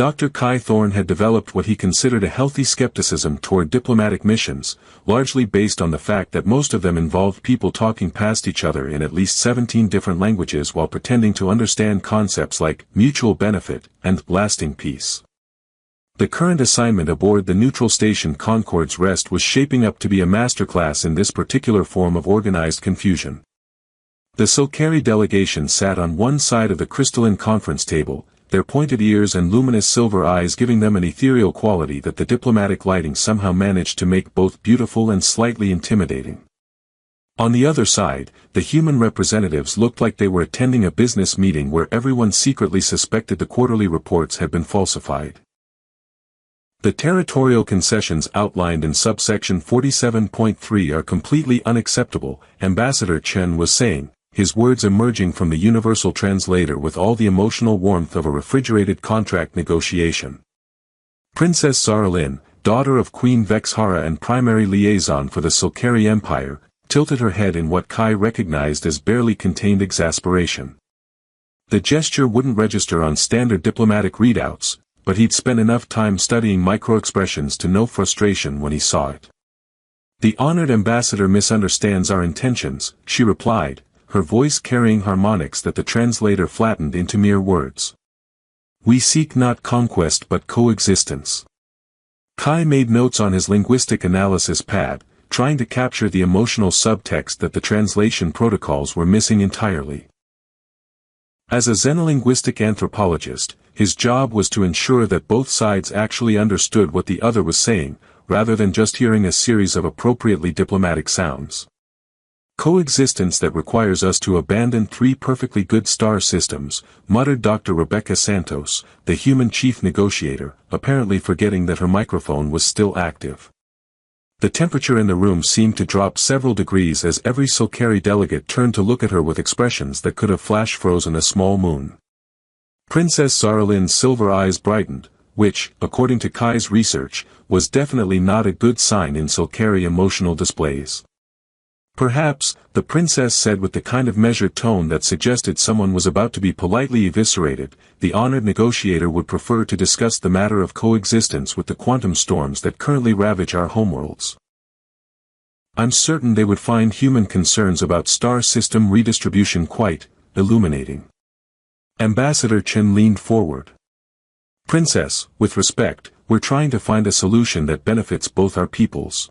Dr. Kai Thorne had developed what he considered a healthy skepticism toward diplomatic missions, largely based on the fact that most of them involved people talking past each other in at least 17 different languages while pretending to understand concepts like mutual benefit and lasting peace. The current assignment aboard the neutral station Concorde's Rest was shaping up to be a masterclass in this particular form of organized confusion. The Silkari delegation sat on one side of the crystalline conference table, their pointed ears and luminous silver eyes giving them an ethereal quality that the diplomatic lighting somehow managed to make both beautiful and slightly intimidating. On the other side, the human representatives looked like they were attending a business meeting where everyone secretly suspected the quarterly reports had been falsified. The territorial concessions outlined in subsection 47.3 are completely unacceptable, Ambassador Chen was saying, his words emerging from the universal translator with all the emotional warmth of a refrigerated contract negotiation. Princess Zaralin, daughter of Queen Vexhara and primary liaison for the Silkari Empire, tilted her head in what Kai recognized as barely contained exasperation. The gesture wouldn't register on standard diplomatic readouts, but he'd spent enough time studying microexpressions to know frustration when he saw it. "The honored ambassador misunderstands our intentions," she replied, her voice carrying harmonics that the translator flattened into mere words. "We seek not conquest but coexistence." Kai made notes on his linguistic analysis pad, trying to capture the emotional subtext that the translation protocols were missing entirely. As a xenolinguistic anthropologist, his job was to ensure that both sides actually understood what the other was saying, rather than just hearing a series of appropriately diplomatic sounds. "Coexistence that requires us to abandon 3 perfectly good star systems," muttered Dr. Rebecca Santos, the human chief negotiator, apparently forgetting that her microphone was still active. The temperature in the room seemed to drop several degrees as every Silkari delegate turned to look at her with expressions that could have flash frozen a small moon. Princess Zaralin's silver eyes brightened, which, according to Kai's research, was definitely not a good sign in Silkari emotional displays. "Perhaps," the princess said with the kind of measured tone that suggested someone was about to be politely eviscerated, "the honored negotiator would prefer to discuss the matter of coexistence with the quantum storms that currently ravage our homeworlds. I'm certain they would find human concerns about star system redistribution quite illuminating." Ambassador Chen leaned forward. "Princess, with respect, we're trying to find a solution that benefits both our peoples."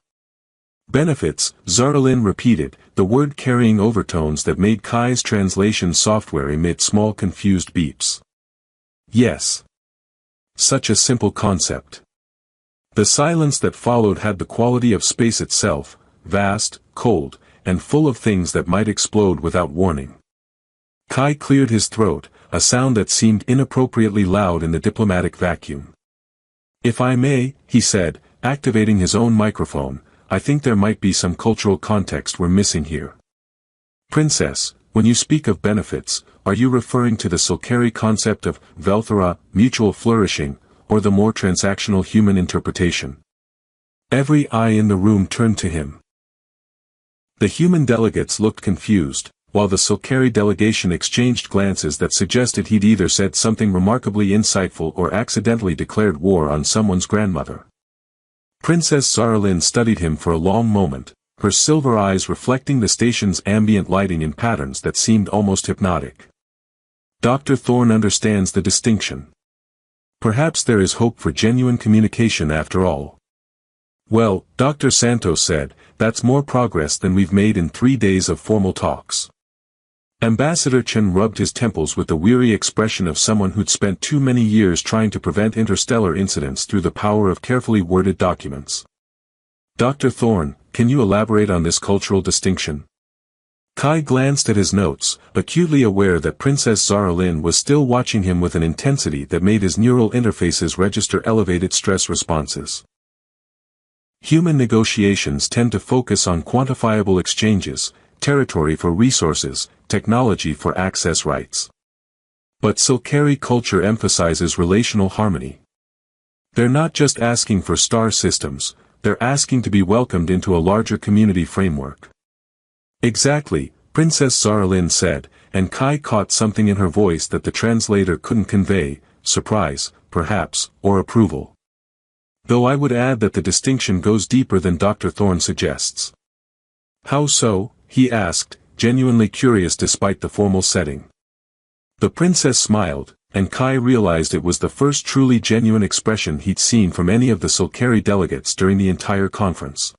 "Benefits," Zaralin repeated, the word carrying overtones that made Kai's translation software emit small confused beeps. "Yes. Such a simple concept." The silence that followed had the quality of space itself, vast, cold, and full of things that might explode without warning. Kai cleared his throat, a sound that seemed inappropriately loud in the diplomatic vacuum. "If I may," he said, activating his own microphone, "I think there might be some cultural context we're missing here. Princess, when you speak of benefits, are you referring to the Silkari concept of Velthara, mutual flourishing, or the more transactional human interpretation?" Every eye in the room turned to him. The human delegates looked confused, while the Silkari delegation exchanged glances that suggested he'd either said something remarkably insightful or accidentally declared war on someone's grandmother. Princess Zaralin studied him for a long moment, her silver eyes reflecting the station's ambient lighting in patterns that seemed almost hypnotic. "Dr. Thorne understands the distinction. Perhaps there is hope for genuine communication after all." "Well," Dr. Santos said, "that's more progress than we've made in 3 days of formal talks." Ambassador Chen rubbed his temples with the weary expression of someone who'd spent too many years trying to prevent interstellar incidents through the power of carefully worded documents. "Dr. Thorne, can you elaborate on this cultural distinction?" Kai glanced at his notes, acutely aware that Princess Zaralin was still watching him with an intensity that made his neural interfaces register elevated stress responses. Human negotiations tend to focus on quantifiable exchanges, territory for resources, technology for access rights. But Silkari culture emphasizes relational harmony. They're not just asking for star systems, they're asking to be welcomed into a larger community framework. "Exactly," Princess Zaralin said, and Kai caught something in her voice that the translator couldn't convey, surprise, perhaps, or approval. Though I would add that the distinction goes deeper than Dr. Thorne suggests. How so? He asked, genuinely curious despite the formal setting. The princess smiled, and Kai realized it was the first truly genuine expression he'd seen from any of the Sulcari delegates during the entire conference.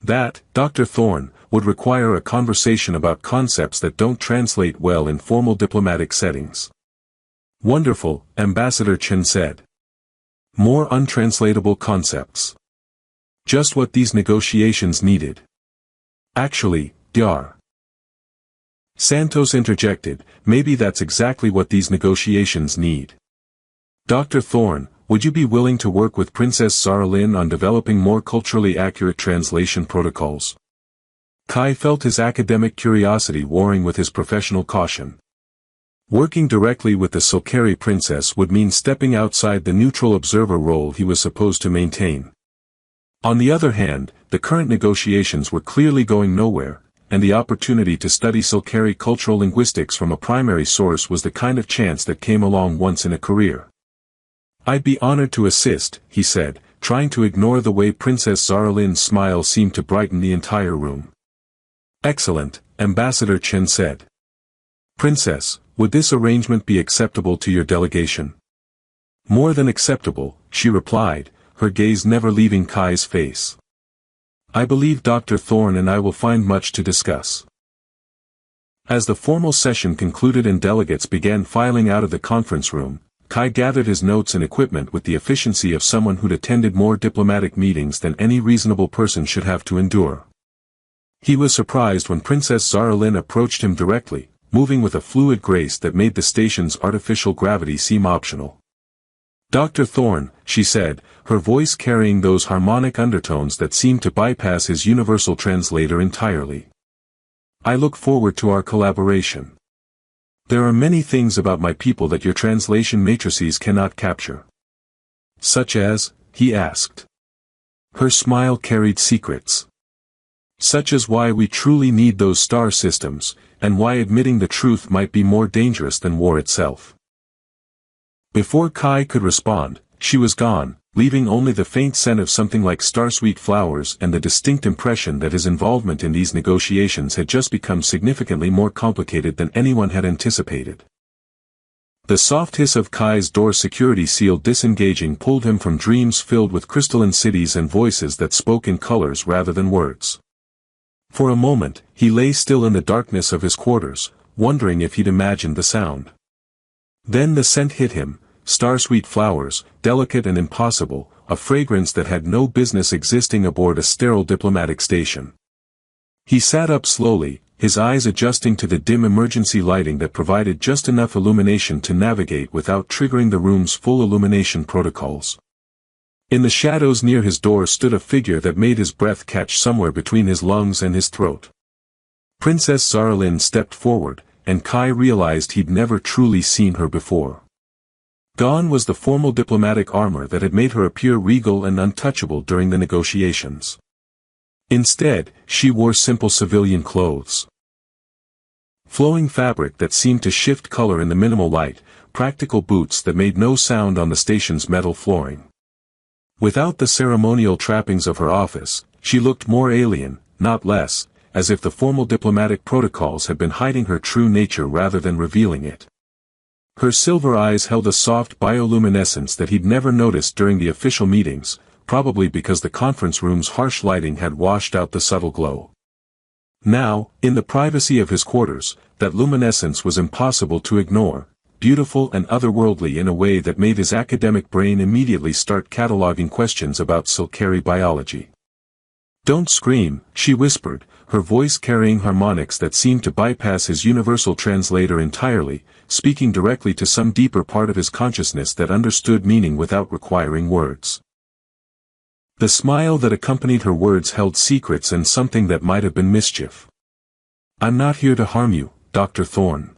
That, Dr. Thorne, would require a conversation about concepts that don't translate well in formal diplomatic settings. Wonderful, Ambassador Chen said. More untranslatable concepts. Just what these negotiations needed. Actually, Dr. Santos interjected, maybe that's exactly what these negotiations need. Dr. Thorne, would you be willing to work with Princess Zaralyn on developing more culturally accurate translation protocols? Kai felt his academic curiosity warring with his professional caution. Working directly with the Sulcari princess would mean stepping outside the neutral observer role he was supposed to maintain. On the other hand, the current negotiations were clearly going nowhere, and the opportunity to study Sulcari cultural linguistics from a primary source was the kind of chance that came along once in a career. I'd be honored to assist, he said, trying to ignore the way Princess Zaralyn's smile seemed to brighten the entire room. Excellent, Ambassador Chen said. Princess, would this arrangement be acceptable to your delegation? More than acceptable, she replied, her gaze never leaving Kai's face. I believe Dr. Thorne and I will find much to discuss. As the formal session concluded and delegates began filing out of the conference room, Kai gathered his notes and equipment with the efficiency of someone who'd attended more diplomatic meetings than any reasonable person should have to endure. He was surprised when Princess Zaralyn approached him directly, moving with a fluid grace that made the station's artificial gravity seem optional. Dr. Thorne, she said, her voice carrying those harmonic undertones that seemed to bypass his universal translator entirely. I look forward to our collaboration. There are many things about my people that your translation matrices cannot capture. Such as, he asked. Her smile carried secrets. Such as why we truly need those star systems, and why admitting the truth might be more dangerous than war itself. Before Kai could respond, she was gone, leaving only the faint scent of something like starsweet flowers and the distinct impression that his involvement in these negotiations had just become significantly more complicated than anyone had anticipated. The soft hiss of Kai's door security seal disengaging pulled him from dreams filled with crystalline cities and voices that spoke in colors rather than words. For a moment, he lay still in the darkness of his quarters, wondering if he'd imagined the sound. Then the scent hit him, starsweet flowers, delicate and impossible, a fragrance that had no business existing aboard a sterile diplomatic station. He sat up slowly, his eyes adjusting to the dim emergency lighting that provided just enough illumination to navigate without triggering the room's full illumination protocols. In the shadows near his door stood a figure that made his breath catch somewhere between his lungs and his throat. Princess Zaralyn stepped forward, and Kai realized he'd never truly seen her before. Gone was the formal diplomatic armor that had made her appear regal and untouchable during the negotiations. Instead, she wore simple civilian clothes. Flowing fabric that seemed to shift color in the minimal light, practical boots that made no sound on the station's metal flooring. Without the ceremonial trappings of her office, she looked more alien, not less, as if the formal diplomatic protocols had been hiding her true nature rather than revealing it. Her silver eyes held a soft bioluminescence that he'd never noticed during the official meetings, probably because the conference room's harsh lighting had washed out the subtle glow. Now, in the privacy of his quarters, that luminescence was impossible to ignore, beautiful and otherworldly in a way that made his academic brain immediately start cataloging questions about Sulcari biology. Don't scream, she whispered, her voice carrying harmonics that seemed to bypass his universal translator entirely, speaking directly to some deeper part of his consciousness that understood meaning without requiring words. The smile that accompanied her words held secrets and something that might have been mischief. I'm not here to harm you, Dr. Thorne.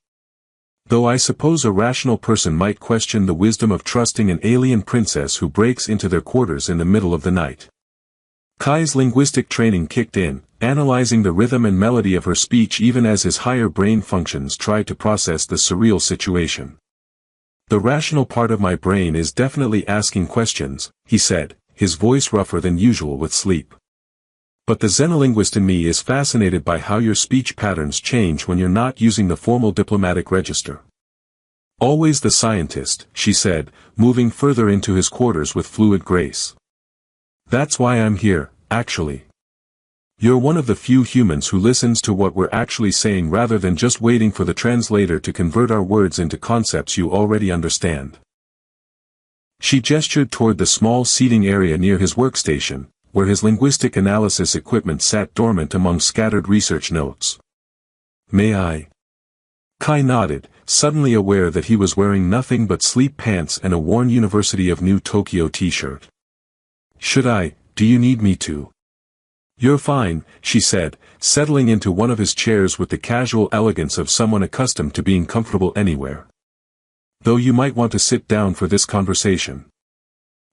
Though I suppose a rational person might question the wisdom of trusting an alien princess who breaks into their quarters in the middle of the night. Kai's linguistic training kicked in, analyzing the rhythm and melody of her speech even as his higher brain functions tried to process the surreal situation. The rational part of my brain is definitely asking questions, he said, his voice rougher than usual with sleep. But the xenolinguist in me is fascinated by how your speech patterns change when you're not using the formal diplomatic register. Always the scientist, she said, moving further into his quarters with fluid grace. That's why I'm here, actually. You're one of the few humans who listens to what we're actually saying rather than just waiting for the translator to convert our words into concepts you already understand. She gestured toward the small seating area near his workstation, where his linguistic analysis equipment sat dormant among scattered research notes. May I? Kai nodded, suddenly aware that he was wearing nothing but sleep pants and a worn University of New Tokyo t-shirt. Should I? Do you need me to? You're fine, she said, settling into one of his chairs with the casual elegance of someone accustomed to being comfortable anywhere. Though you might want to sit down for this conversation.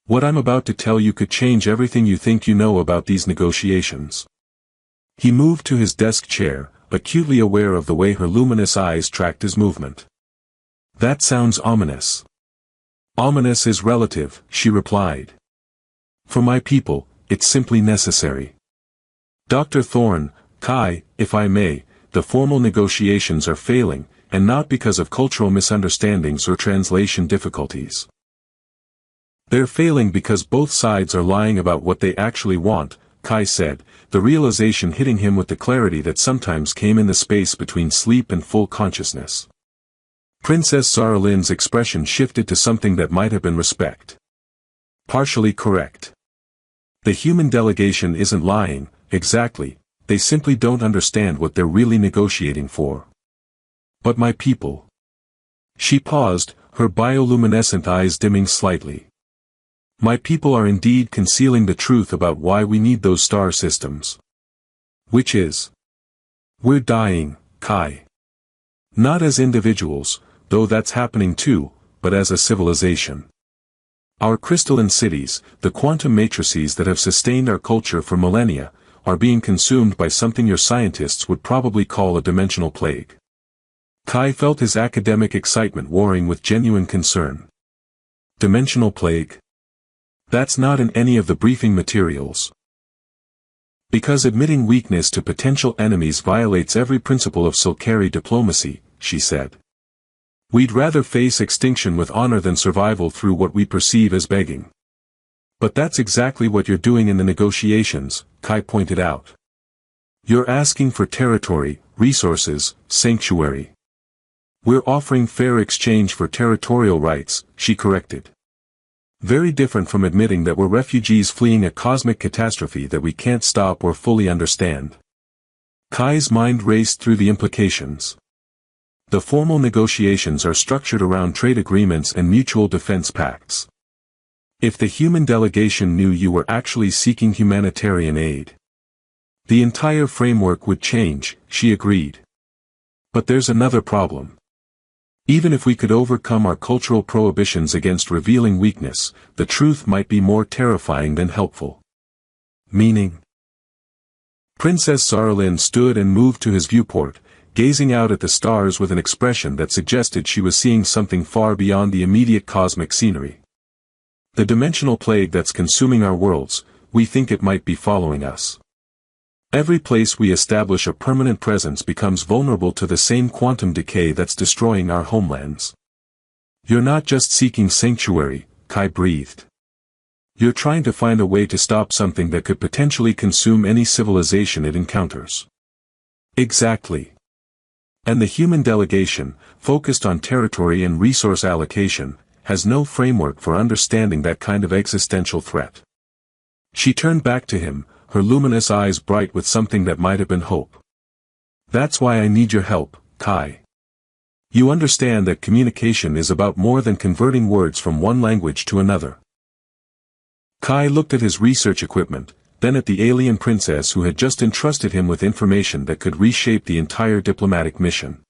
What I'm about to tell you could change everything you think you know about these negotiations. He moved to his desk chair, acutely aware of the way her luminous eyes tracked his movement. That sounds ominous. Ominous is relative, she replied. For my people, it's simply necessary. Dr. Thorne, Kai, if I may, the formal negotiations are failing, and not because of cultural misunderstandings or translation difficulties. They're failing because both sides are lying about what they actually want, Kai said, the realization hitting him with the clarity that sometimes came in the space between sleep and full consciousness. Princess Zaralin's expression shifted to something that might have been respect. Partially correct. The human delegation isn't lying, exactly, they simply don't understand what they're really negotiating for. But my people. She paused, her bioluminescent eyes dimming slightly. My people are indeed concealing the truth about why we need those star systems. Which is? We're dying, Kai. Not as individuals, though that's happening too, but as a civilization. Our crystalline cities, the quantum matrices that have sustained our culture for millennia, are being consumed by something your scientists would probably call a dimensional plague. Kai felt his academic excitement warring with genuine concern. Dimensional plague? That's not in any of the briefing materials. Because admitting weakness to potential enemies violates every principle of Silkari diplomacy, she said. We'd rather face extinction with honor than survival through what we perceive as begging. But that's exactly what you're doing in the negotiations, Kai pointed out. You're asking for territory, resources, sanctuary. We're offering fair exchange for territorial rights, she corrected. Very different from admitting that we're refugees fleeing a cosmic catastrophe that we can't stop or fully understand. Kai's mind raced through the implications. The formal negotiations are structured around trade agreements and mutual defense pacts. If the human delegation knew you were actually seeking humanitarian aid, the entire framework would change, she agreed. But there's another problem. Even if we could overcome our cultural prohibitions against revealing weakness, the truth might be more terrifying than helpful. Meaning? Princess Zaralin stood and moved to his viewport, gazing out at the stars with an expression that suggested she was seeing something far beyond the immediate cosmic scenery. The dimensional plague that's consuming our worlds, we think it might be following us. Every place we establish a permanent presence becomes vulnerable to the same quantum decay that's destroying our homelands. You're not just seeking sanctuary, Kai breathed. You're trying to find a way to stop something that could potentially consume any civilization it encounters. Exactly. And the human delegation, focused on territory and resource allocation, has no framework for understanding that kind of existential threat. She turned back to him, her luminous eyes bright with something that might have been hope. That's why I need your help, Kai. You understand that communication is about more than converting words from one language to another. Kai looked at his research equipment, then at the alien princess who had just entrusted him with information that could reshape the entire diplomatic mission.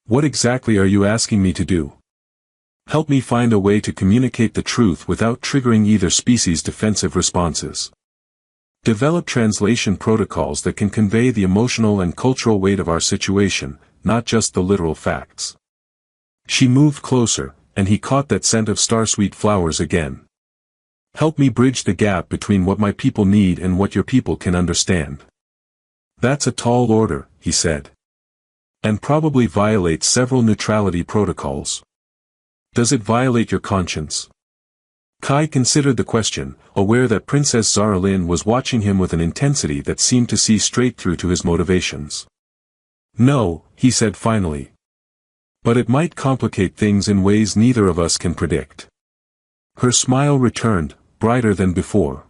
What exactly are you asking me to do? Help me find a way to communicate the truth without triggering either species' defensive responses. Develop translation protocols that can convey the emotional and cultural weight of our situation, not just the literal facts. She moved closer, and he caught that scent of starsweet flowers again. Help me bridge the gap between what my people need and what your people can understand. That's a tall order, he said. And probably violates several neutrality protocols. Does it violate your conscience? Kai considered the question, aware that Princess Zaralyn was watching him with an intensity that seemed to see straight through to his motivations. No, he said finally. But it might complicate things in ways neither of us can predict. Her smile returned, brighter than before.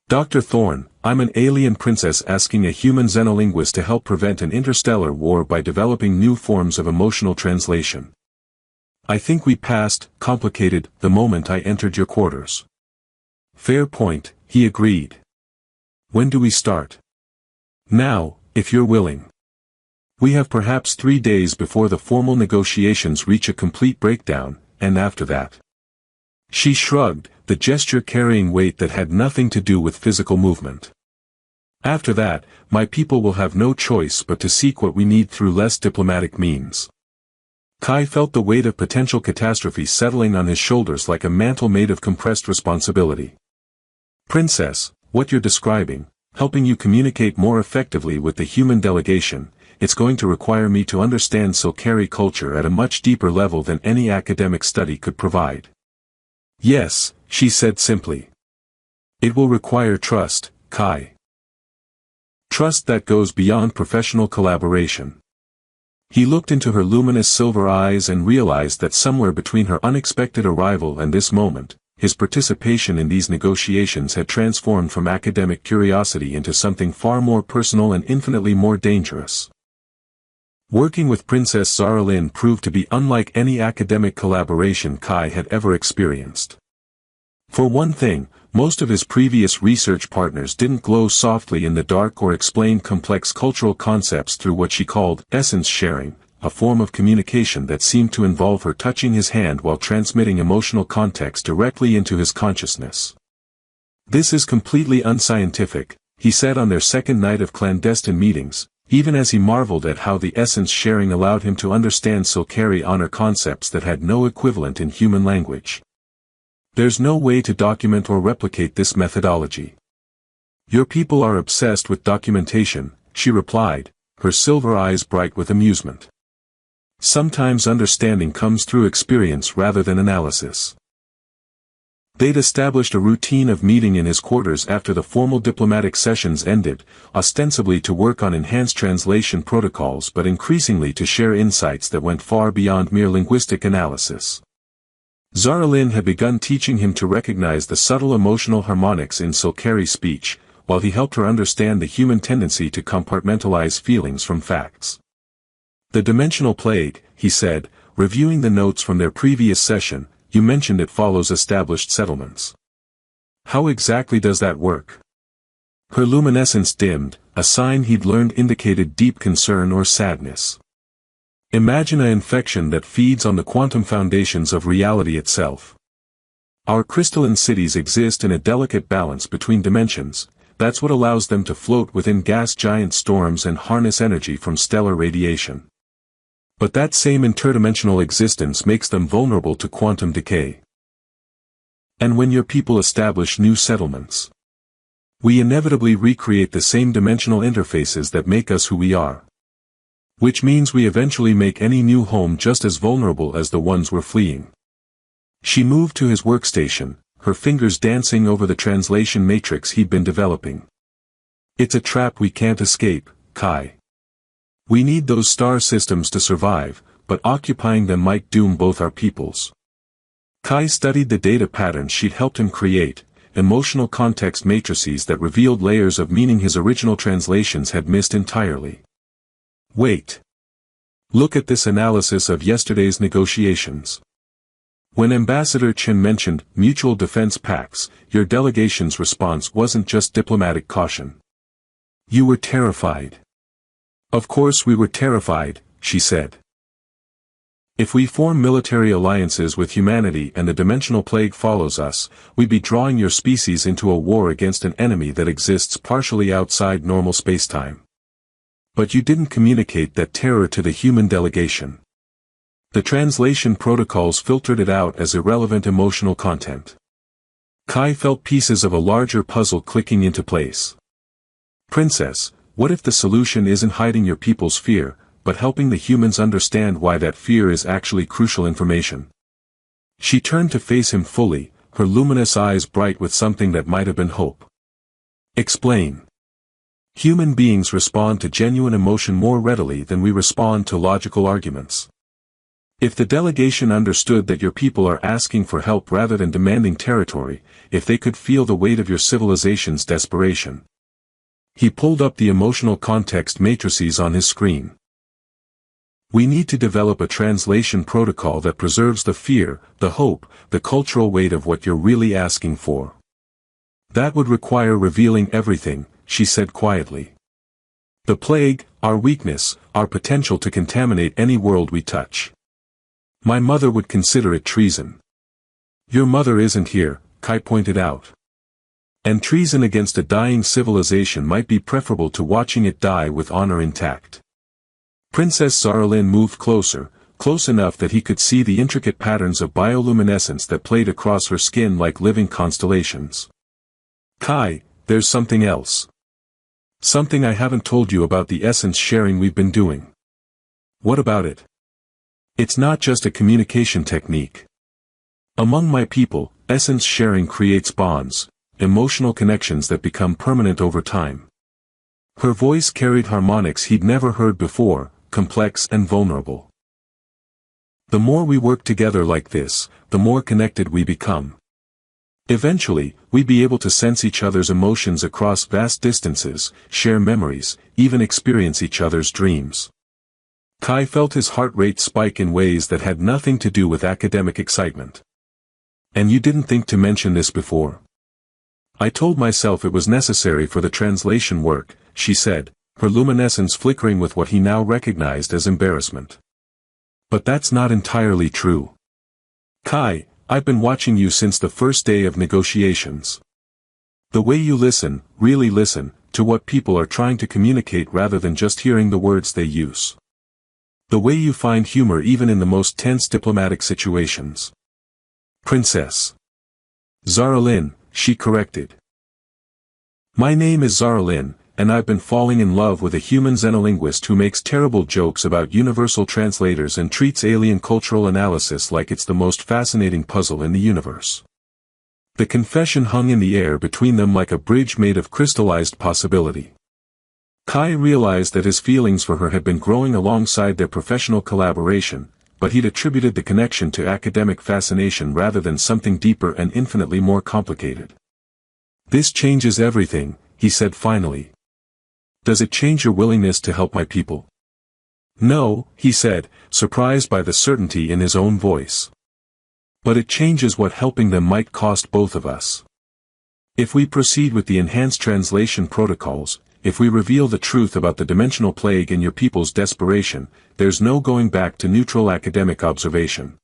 Dr. Thorne, I'm an alien princess asking a human xenolinguist to help prevent an interstellar war by developing new forms of emotional translation. I think we passed, complicated, the moment I entered your quarters. Fair point, he agreed. When do we start? Now, if you're willing. We have perhaps 3 days before the formal negotiations reach a complete breakdown, and after that. She shrugged, the gesture carrying weight that had nothing to do with physical movement. After that, my people will have no choice but to seek what we need through less diplomatic means. Kai felt the weight of potential catastrophe settling on his shoulders like a mantle made of compressed responsibility. Princess, what you're describing, helping you communicate more effectively with the human delegation, it's going to require me to understand Silkari culture at a much deeper level than any academic study could provide. Yes, she said simply. It will require trust, Kai. Trust that goes beyond professional collaboration. He looked into her luminous silver eyes and realized that somewhere between her unexpected arrival and this moment, his participation in these negotiations had transformed from academic curiosity into something far more personal and infinitely more dangerous. Working with Princess Zaralyn proved to be unlike any academic collaboration Kai had ever experienced. For one thing, most of his previous research partners didn't glow softly in the dark or explain complex cultural concepts through what she called essence sharing, a form of communication that seemed to involve her touching his hand while transmitting emotional context directly into his consciousness. This is completely unscientific, he said on their second night of clandestine meetings, even as he marveled at how the essence sharing allowed him to understand Silkari honor concepts that had no equivalent in human language. There's no way to document or replicate this methodology. Your people are obsessed with documentation, she replied, her silver eyes bright with amusement. Sometimes understanding comes through experience rather than analysis. They'd established a routine of meeting in his quarters after the formal diplomatic sessions ended, ostensibly to work on enhanced translation protocols but increasingly to share insights that went far beyond mere linguistic analysis. Zaralyn had begun teaching him to recognize the subtle emotional harmonics in Silkari speech, while he helped her understand the human tendency to compartmentalize feelings from facts. The dimensional plague, he said, reviewing the notes from their previous session, you mentioned it follows established settlements. How exactly does that work? Her luminescence dimmed, a sign he'd learned indicated deep concern or sadness. Imagine an infection that feeds on the quantum foundations of reality itself. Our crystalline cities exist in a delicate balance between dimensions, that's what allows them to float within gas giant storms and harness energy from stellar radiation. But that same interdimensional existence makes them vulnerable to quantum decay. And when your people establish new settlements, we inevitably recreate the same dimensional interfaces that make us who we are. Which means we eventually make any new home just as vulnerable as the ones we're fleeing. She moved to his workstation, her fingers dancing over the translation matrix he'd been developing. It's a trap we can't escape, Kai. We need those star systems to survive, but occupying them might doom both our peoples. Kai studied the data patterns she'd helped him create, emotional context matrices that revealed layers of meaning his original translations had missed entirely. Wait. Look at this analysis of yesterday's negotiations. When Ambassador Chen mentioned mutual defense pacts, your delegation's response wasn't just diplomatic caution. You were terrified. Of course we were terrified, she said. If we form military alliances with humanity and the dimensional plague follows us, we'd be drawing your species into a war against an enemy that exists partially outside normal spacetime. But you didn't communicate that terror to the human delegation. The translation protocols filtered it out as irrelevant emotional content. Kai felt pieces of a larger puzzle clicking into place. Princess, what if the solution isn't hiding your people's fear, but helping the humans understand why that fear is actually crucial information? She turned to face him fully, her luminous eyes bright with something that might have been hope. Explain. Human beings respond to genuine emotion more readily than we respond to logical arguments. If the delegation understood that your people are asking for help rather than demanding territory, if they could feel the weight of your civilization's desperation. He pulled up the emotional context matrices on his screen. We need to develop a translation protocol that preserves the fear, the hope, the cultural weight of what you're really asking for. That would require revealing everything, she said quietly. The plague, our weakness, our potential to contaminate any world we touch. My mother would consider it treason. Your mother isn't here, Kai pointed out. And treason against a dying civilization might be preferable to watching it die with honor intact. Princess Zaralyn moved closer, close enough that he could see the intricate patterns of bioluminescence that played across her skin like living constellations. Kai, there's something else. Something I haven't told you about the essence sharing we've been doing. What about it? It's not just a communication technique. Among my people, essence sharing creates bonds, emotional connections that become permanent over time. Her voice carried harmonics he'd never heard before, complex and vulnerable. The more we work together like this, the more connected we become. Eventually, we'd be able to sense each other's emotions across vast distances, share memories, even experience each other's dreams. Kai felt his heart rate spike in ways that had nothing to do with academic excitement. And you didn't think to mention this before? I told myself it was necessary for the translation work, she said, her luminescence flickering with what he now recognized as embarrassment. But that's not entirely true. Kai, I've been watching you since the first day of negotiations. The way you listen, really listen, to what people are trying to communicate rather than just hearing the words they use. The way you find humor even in the most tense diplomatic situations. Princess Zaralyn, she corrected. My name is Zaralyn, and I've been falling in love with a human xenolinguist who makes terrible jokes about universal translators and treats alien cultural analysis like it's the most fascinating puzzle in the universe. The confession hung in the air between them like a bridge made of crystallized possibility. Kai realized that his feelings for her had been growing alongside their professional collaboration, but he'd attributed the connection to academic fascination rather than something deeper and infinitely more complicated. This changes everything, he said finally. Does it change your willingness to help my people? No, he said, surprised by the certainty in his own voice. But it changes what helping them might cost both of us. If we proceed with the enhanced translation protocols, if we reveal the truth about the dimensional plague and your people's desperation, there's no going back to neutral academic observation.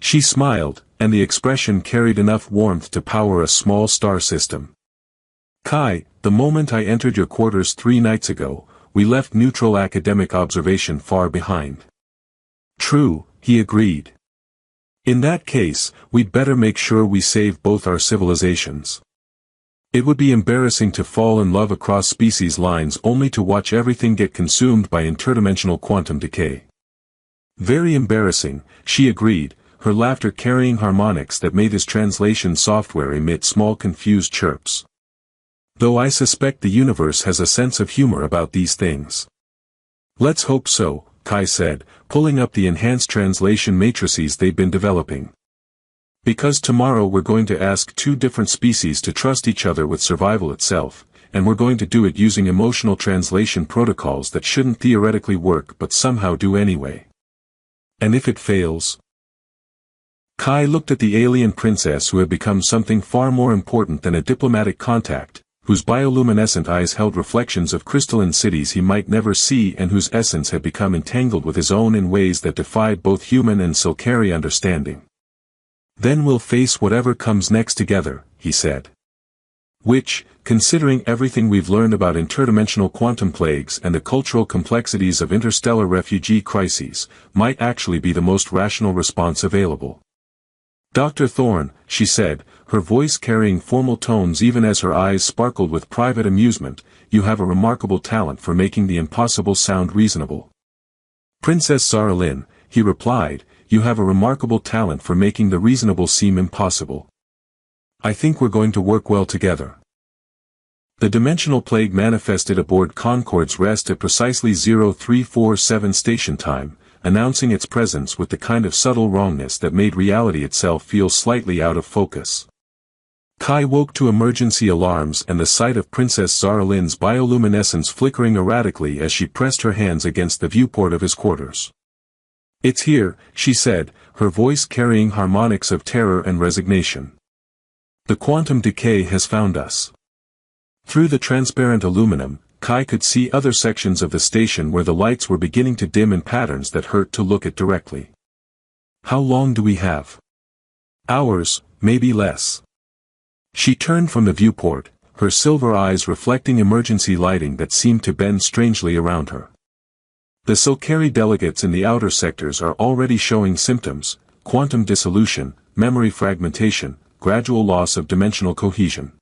She smiled, and the expression carried enough warmth to power a small star system. Kai, the moment I entered your quarters 3 nights ago, we left neutral academic observation far behind. True, he agreed. In that case, we'd better make sure we save both our civilizations. It would be embarrassing to fall in love across species lines only to watch everything get consumed by interdimensional quantum decay. Very embarrassing, she agreed, her laughter carrying harmonics that made his translation software emit small confused chirps. Though I suspect the universe has a sense of humor about these things. Let's hope so, Kai said, pulling up the enhanced translation matrices they'd been developing. Because tomorrow we're going to ask 2 different species to trust each other with survival itself, and we're going to do it using emotional translation protocols that shouldn't theoretically work but somehow do anyway. And if it fails? Kai looked at the alien princess who had become something far more important than a diplomatic contact, whose bioluminescent eyes held reflections of crystalline cities he might never see and whose essence had become entangled with his own in ways that defied both human and Silkari understanding. Then we'll face whatever comes next together, he said. Which, considering everything we've learned about interdimensional quantum plagues and the cultural complexities of interstellar refugee crises, might actually be the most rational response available. Dr. Thorne, she said, her voice carrying formal tones even as her eyes sparkled with private amusement, you have a remarkable talent for making the impossible sound reasonable. Princess Zara Lynn, he replied, you have a remarkable talent for making the reasonable seem impossible. I think we're going to work well together. The dimensional plague manifested aboard Concorde's rest at precisely 0347 station time, announcing its presence with the kind of subtle wrongness that made reality itself feel slightly out of focus. Kai woke to emergency alarms and the sight of Princess Zara Lynn's bioluminescence flickering erratically as she pressed her hands against the viewport of his quarters. It's here, she said, her voice carrying harmonics of terror and resignation. The quantum decay has found us. Through the transparent aluminum, Kai could see other sections of the station where the lights were beginning to dim in patterns that hurt to look at directly. How long do we have? Hours, maybe less. She turned from the viewport, her silver eyes reflecting emergency lighting that seemed to bend strangely around her. The Solkari delegates in the outer sectors are already showing symptoms: quantum dissolution, memory fragmentation, gradual loss of dimensional cohesion.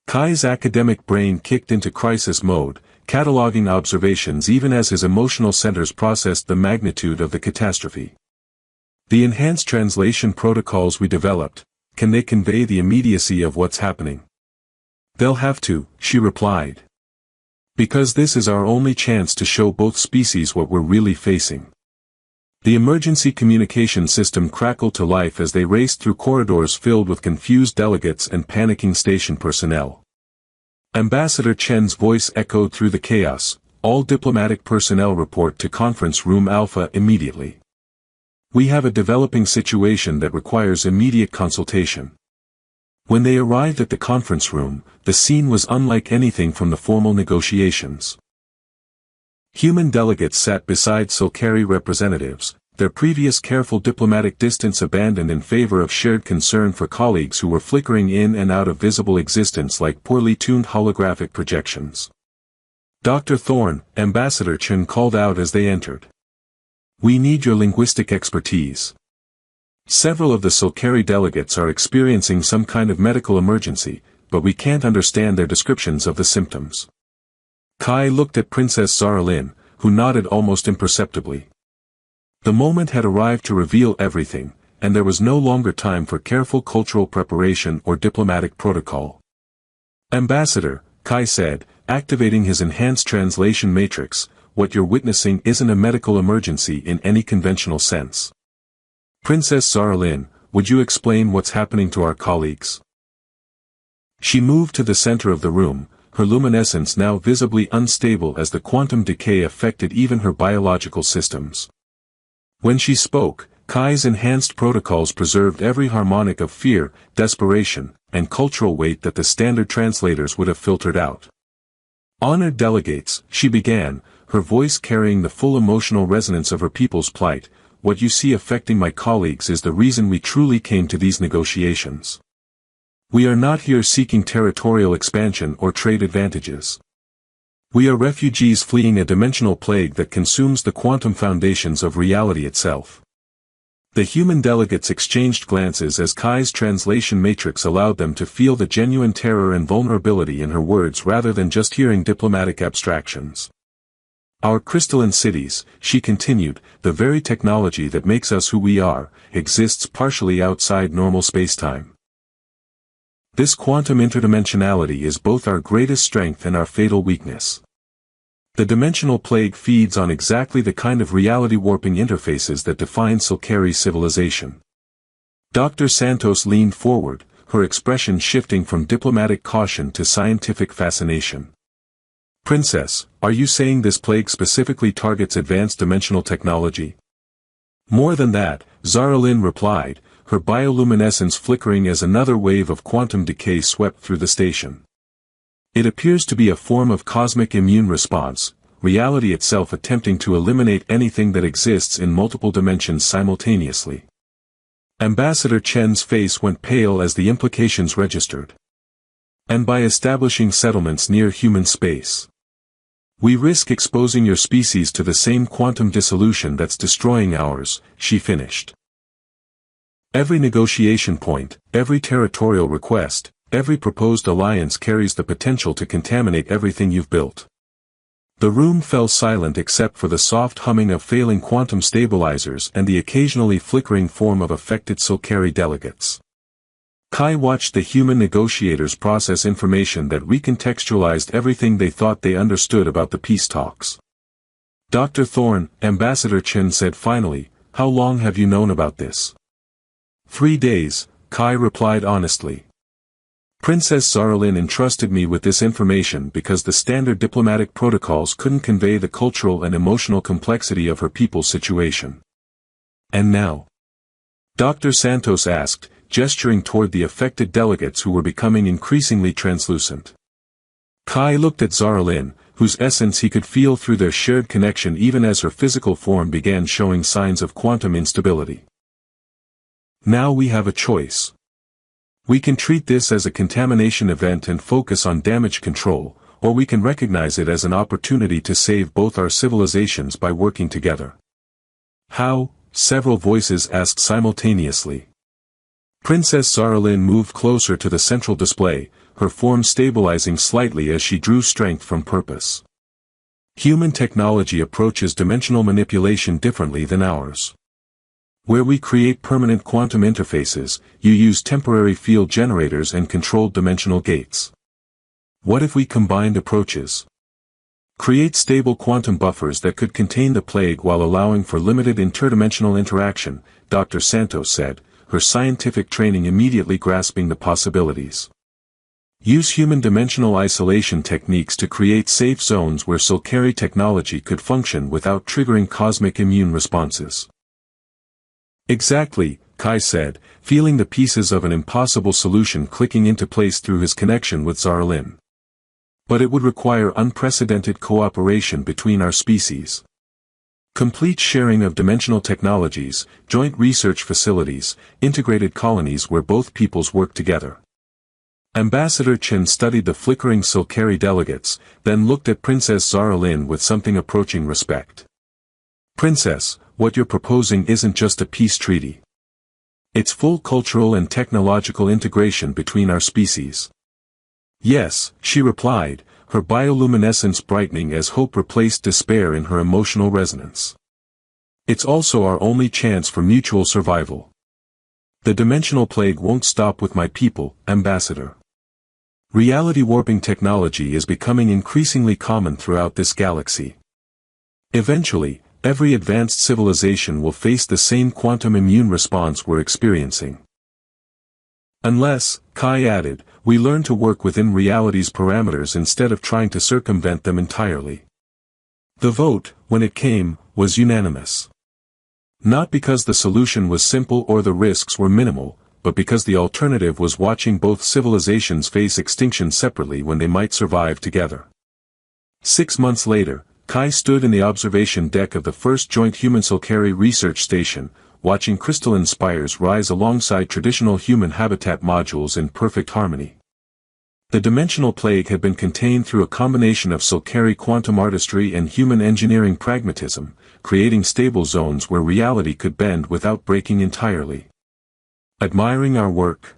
Kai's academic brain kicked into crisis mode, cataloging observations even as his emotional centers processed the magnitude of the catastrophe. The enhanced translation protocols we developed, can they convey the immediacy of what's happening? They'll have to, she replied. Because this is our only chance to show both species what we're really facing. The emergency communication system crackled to life as they raced through corridors filled with confused delegates and panicking station personnel. Ambassador Chen's voice echoed through the chaos, all diplomatic personnel report to Conference Room Alpha immediately. We have a developing situation that requires immediate consultation. When they arrived at the conference room, the scene was unlike anything from the formal negotiations. Human delegates sat beside Solkari representatives, their previous careful diplomatic distance abandoned in favor of shared concern for colleagues who were flickering in and out of visible existence like poorly tuned holographic projections. Dr. Thorne, Ambassador Chen called out as they entered. We need your linguistic expertise. Several of the Solkari delegates are experiencing some kind of medical emergency, but we can't understand their descriptions of the symptoms. Kai looked at Princess Zara Lynn, who nodded almost imperceptibly. The moment had arrived to reveal everything, and there was no longer time for careful cultural preparation or diplomatic protocol. Ambassador, Kai said, activating his enhanced translation matrix, what you're witnessing isn't a medical emergency in any conventional sense. Princess Zara Lynn, would you explain what's happening to our colleagues? She moved to the center of the room, her luminescence now visibly unstable as the quantum decay affected even her biological systems. When she spoke, Kai's enhanced protocols preserved every harmonic of fear, desperation, and cultural weight that the standard translators would have filtered out. Honored delegates, she began, her voice carrying the full emotional resonance of her people's plight, what you see affecting my colleagues is the reason we truly came to these negotiations. We are not here seeking territorial expansion or trade advantages. We are refugees fleeing a dimensional plague that consumes the quantum foundations of reality itself. The human delegates exchanged glances as Kai's translation matrix allowed them to feel the genuine terror and vulnerability in her words rather than just hearing diplomatic abstractions. Our crystalline cities, she continued, the very technology that makes us who we are, exists partially outside normal spacetime. This quantum interdimensionality is both our greatest strength and our fatal weakness. The dimensional plague feeds on exactly the kind of reality-warping interfaces that define Solkari's civilization. Dr. Santos leaned forward, her expression shifting from diplomatic caution to scientific fascination. Princess, are you saying this plague specifically targets advanced dimensional technology? More than that, Zara Lynn replied, her bioluminescence flickering as another wave of quantum decay swept through the station. It appears to be a form of cosmic immune response, reality itself attempting to eliminate anything that exists in multiple dimensions simultaneously. Ambassador Chen's face went pale as the implications registered. And by establishing settlements near human space. We risk exposing your species to the same quantum dissolution that's destroying ours, she finished. Every negotiation point, every territorial request, every proposed alliance carries the potential to contaminate everything you've built. The room fell silent except for the soft humming of failing quantum stabilizers and the occasionally flickering form of affected Solcari delegates. Kai watched the human negotiators process information that recontextualized everything they thought they understood about the peace talks. Dr. Thorne, Ambassador Chen said finally, "How long have you known about this?" 3 days, Kai replied honestly. Princess Zaralin entrusted me with this information because the standard diplomatic protocols couldn't convey the cultural and emotional complexity of her people's situation. And now? Dr. Santos asked, gesturing toward the affected delegates who were becoming increasingly translucent. Kai looked at Zaralin, whose essence he could feel through their shared connection even as her physical form began showing signs of quantum instability. Now we have a choice. We can treat this as a contamination event and focus on damage control, or we can recognize it as an opportunity to save both our civilizations by working together. How? Several voices asked simultaneously. Princess Zaralin moved closer to the central display, her form stabilizing slightly as she drew strength from purpose. Human technology approaches dimensional manipulation differently than ours. Where we create permanent quantum interfaces, you use temporary field generators and controlled dimensional gates. What if we combined approaches? Create stable quantum buffers that could contain the plague while allowing for limited interdimensional interaction, Dr. Santos said, her scientific training immediately grasping the possibilities. Use human dimensional isolation techniques to create safe zones where Solcari technology could function without triggering cosmic immune responses. Exactly, Kai said, feeling the pieces of an impossible solution clicking into place through his connection with Zaralin. But it would require unprecedented cooperation between our species. Complete sharing of dimensional technologies, joint research facilities, integrated colonies where both peoples work together. Ambassador Chen studied the flickering Solcari delegates, then looked at Princess Zaralin with something approaching respect. Princess, what you're proposing isn't just a peace treaty. It's full cultural and technological integration between our species. Yes, she replied, her bioluminescence brightening as hope replaced despair in her emotional resonance. It's also our only chance for mutual survival. The dimensional plague won't stop with my people, Ambassador. Reality warping technology is becoming increasingly common throughout this galaxy. Eventually, every advanced civilization will face the same quantum immune response we're experiencing. Unless, Kai added, we learn to work within reality's parameters instead of trying to circumvent them entirely. The vote, when it came, was unanimous. Not because the solution was simple or the risks were minimal, but because the alternative was watching both civilizations face extinction separately when they might survive together. 6 months later, Kai stood in the observation deck of the first joint human Solcari research station, watching crystalline spires rise alongside traditional human habitat modules in perfect harmony. The dimensional plague had been contained through a combination of Solcari quantum artistry and human engineering pragmatism, creating stable zones where reality could bend without breaking entirely. Admiring our work?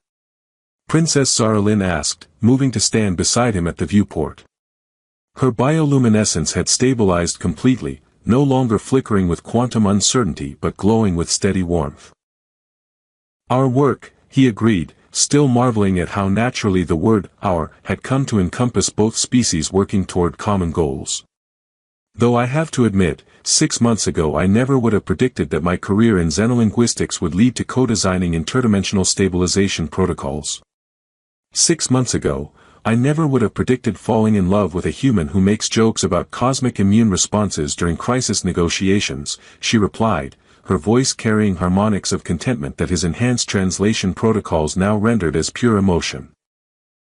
Princess Zaralin asked, moving to stand beside him at the viewport. Her bioluminescence had stabilized completely, no longer flickering with quantum uncertainty but glowing with steady warmth. Our work, he agreed, still marveling at how naturally the word "our" had come to encompass both species working toward common goals. Though I have to admit, 6 months ago I never would have predicted that my career in xenolinguistics would lead to co-designing interdimensional stabilization protocols. 6 months ago, I never would have predicted falling in love with a human who makes jokes about cosmic immune responses during crisis negotiations, she replied, her voice carrying harmonics of contentment that his enhanced translation protocols now rendered as pure emotion.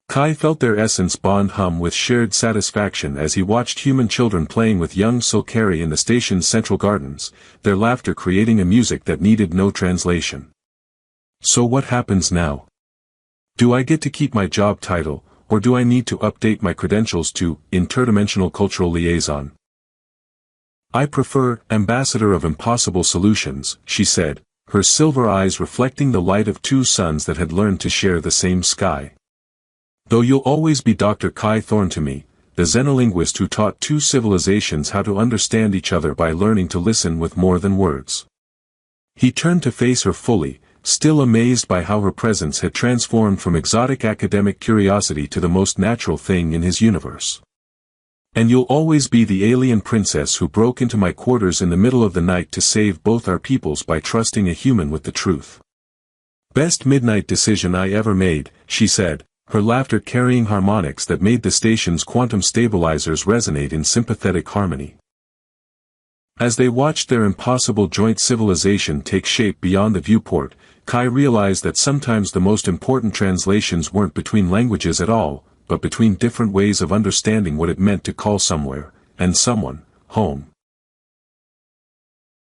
Kai felt their essence bond hum with shared satisfaction as he watched human children playing with young Solcari in the station's central gardens, their laughter creating a music that needed no translation. So what happens now? Do I get to keep my job title, or do I need to update my credentials to Interdimensional Cultural Liaison? I prefer Ambassador of Impossible Solutions, she said, her silver eyes reflecting the light of two suns that had learned to share the same sky. Though you'll always be Dr. Kai Thorne to me, the xenolinguist who taught two civilizations how to understand each other by learning to listen with more than words. He turned to face her fully, still amazed by how her presence had transformed from exotic academic curiosity to the most natural thing in his universe. And you'll always be the alien princess who broke into my quarters in the middle of the night to save both our peoples by trusting a human with the truth. Best midnight decision I ever made, she said, her laughter carrying harmonics that made the station's quantum stabilizers resonate in sympathetic harmony. As they watched their impossible joint civilization take shape beyond the viewport, Kai realized that sometimes the most important translations weren't between languages at all, but between different ways of understanding what it meant to call somewhere, and someone, home.